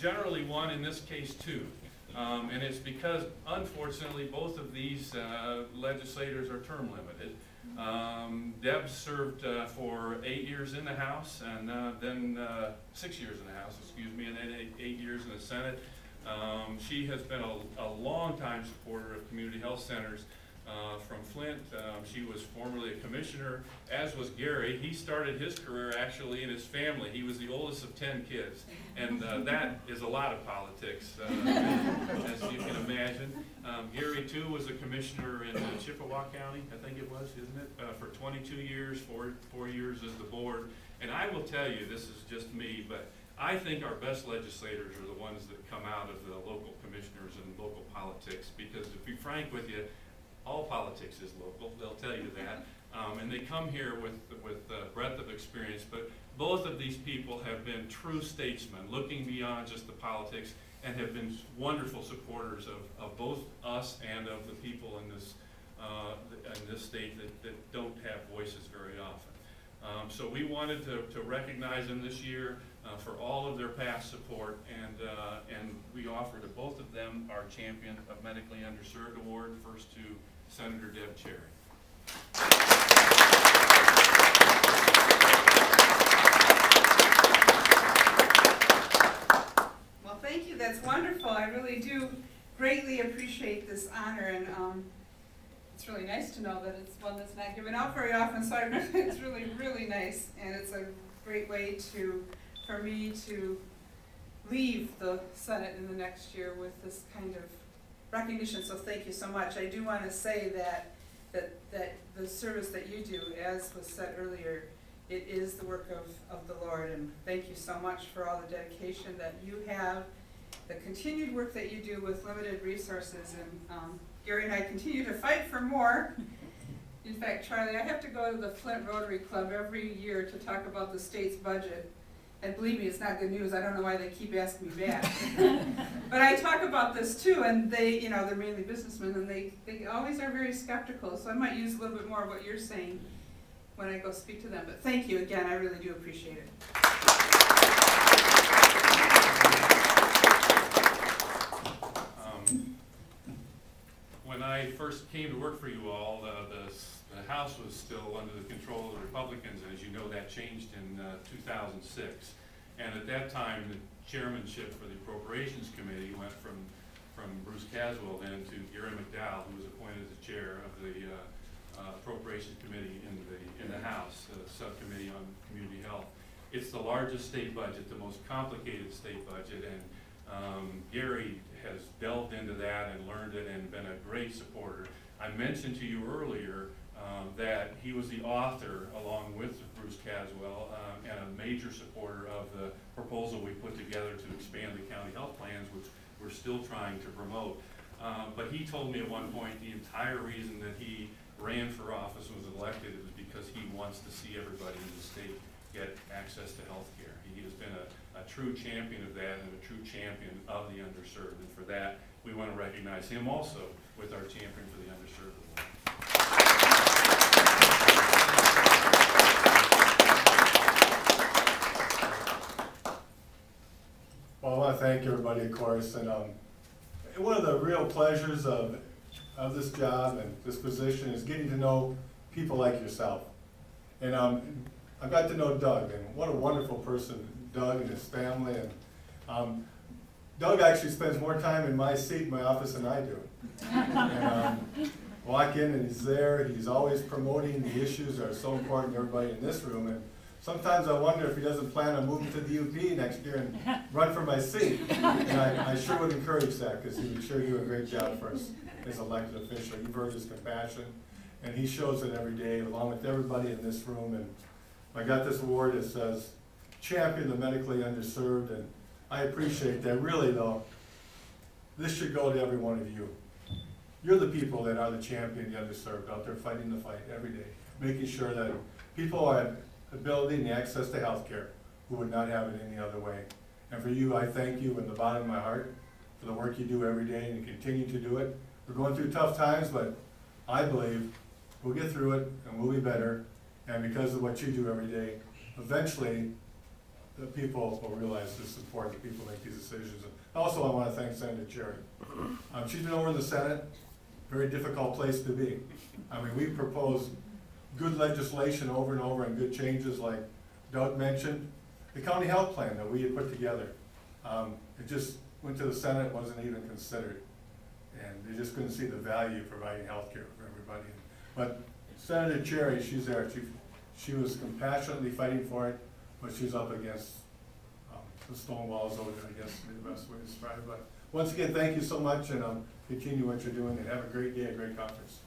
generally one, in this case two. And it's because, unfortunately, both of these legislators are term limited. Deb served for 8 years in the House, and then 6 years in the House, excuse me, and then 8 years in the Senate. She has been a long-time supporter of community health centers from Flint. She was formerly a commissioner, as was Gary. He started his career actually in his family. He was the oldest of 10 kids, and that is a lot of politics, as you can imagine. Gary too was a commissioner in Chippewa County, I think it was, isn't it? For 22 years, four years as the board. And I will tell you, this is just me, but I think our best legislators are the ones that come out of the local commissioners and local politics, because to be frank with you, all politics is local, they'll tell you that. And they come here with breadth of experience, but both of these people have been true statesmen, looking beyond just the politics, and have been wonderful supporters of both us and of the people in this state that don't have voices very often. So we wanted to recognize them this year for all of their past support, and we offer to both of them our Champion of Medically Underserved Award, first to Senator Deborah Cherry. Well, thank you. That's wonderful. I really do greatly appreciate this honor, and it's really nice to know that it's one that's not given out very often, so it's really, really nice, and it's a great way for me to leave the Senate in the next year with this kind of recognition, so thank you so much. I do want to say that the service that you do, as was said earlier, it is the work of the Lord, and thank you so much for all the dedication that you have, the continued work that you do with limited resources, and Gary and I continue to fight for more. In fact, Charlie, I have to go to the Flint Rotary Club every year to talk about the state's budget. And believe me, it's not good news. I don't know why they keep asking me back. But I talk about this too, and they, they're mainly businessmen, and they always are very skeptical. So I might use a little bit more of what you're saying when I go speak to them. But thank you again. I really do appreciate it. When I first came to work for you all, the House was still under the control of the Republicans, and as you know, that changed in 2006. And at that time, the chairmanship for the Appropriations Committee went from Bruce Caswell then to Gary McDowell, who was appointed as chair of the Appropriations Committee in the House, the subcommittee on community health. It's the largest state budget, the most complicated state budget, and Gary has delved into that and learned it and been a great supporter. I mentioned to you earlier that he was the author, along with Bruce Caswell, and a major supporter of the proposal we put together to expand the county health plans, which we're still trying to promote. But he told me at one point the entire reason that he ran for office and was elected was because he wants to see everybody in the state get access to health care. He has been a true champion of that and a true champion of the underserved. And for that, we want to recognize him also with our Champion for the Underserved Award. Well, I want to thank everybody, of course, and one of the real pleasures of this job and this position is getting to know people like yourself. And I got to know Doug, and what a wonderful person Doug and his family. And Doug actually spends more time in my seat in my office than I do. And, walk in and he's there. He's always promoting the issues that are so important to everybody in this room. And sometimes I wonder if he doesn't plan on moving to the UP next year and run for my seat. And I sure would encourage that, because he would sure do a great job for us as elected official. You've heard his compassion, and he shows it every day along with everybody in this room. And I got this award that says Champion of the Medically Underserved, and I appreciate that. Really though, this should go to every one of you. You're the people that are the champion of the underserved, out there fighting the fight every day, making sure that people have the ability and the access to health care who would not have it any other way. And for you, I thank you in the bottom of my heart for the work you do every day, and you continue to do it. We're going through tough times, but I believe we'll get through it and we'll be better. And because of what you do every day, eventually the people will realize it's important that people make these decisions. Also, I want to thank Senator Cherry. She's been over in the Senate, very difficult place to be. I mean, we proposed good legislation over and over and good changes like Doug mentioned. The county health plan that we had put together, it just went to the Senate, wasn't even considered. And they just couldn't see the value of providing health care for everybody. But Senator Cherry, she's there. She was compassionately fighting for it, but she's up against the stone walls over there, I guess, would be the best way to describe it. But once again, thank you so much, and continue what you're doing, and have a great day, a great conference.